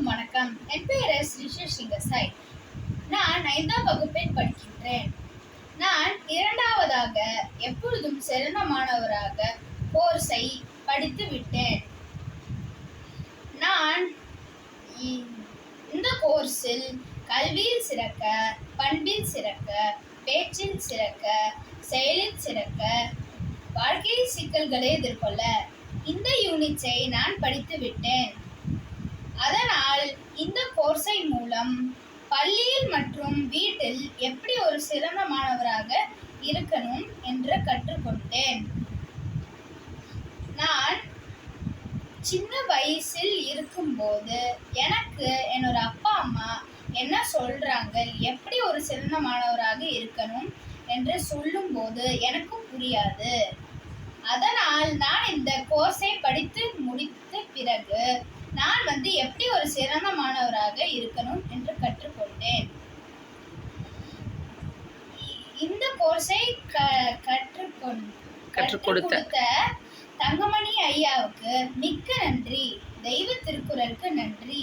அனைவருக்கும் வணக்கம். என் பெயர் ஸ்ரீஷா சிங்கசாய். நான் 5ஆம் வகுப்பில் படிக்கின்றேன். நான் இரண்டாவதாக எப்பொழுதும் சிறந்த மாணவராக கோர்ஸை படித்து விட்டேன். நான் இந்த கோர்ஸில் கல்வியில் சிறக்க, பண்பில் சிறக்க, பேச்சில் சிறக்க, செயலில் சிறக்க, வாழ்க்கை சிக்கல்களை எதிர்கொள்ள இந்த யூனிட்ஸை நான் படித்து விட்டேன். அதனால் இந்த கோர்ஸை மூலம் பள்ளியில் மற்றும் வீட்டில் எப்படி ஒரு சிறந்த மாணவராக இருக்கணும் என்று கற்றுக்கொண்டேன். நான் சின்ன வயசில் இருக்கும்போது எனக்கு என்னோட அப்பா அம்மா என்ன சொல்றாங்க, எப்படி ஒரு சிறந்த மாணவராக இருக்கணும் என்று சொல்லும்போது எனக்கும் புரியாது. அதனால் நான் இந்த கோர்ஸை படித்து முடித்த பிறகு நான் எப்படி ஒரு சிறந்த மாணவராக இருக்கணும் என்று கற்றுக்கொண்டேன். இந்த கோர்ஸை கற்றுக் கொடுத்த தங்கமணி ஐயாவுக்கு மிக்க நன்றி. தெய்வ திருக்குறளுக்கு நன்றி.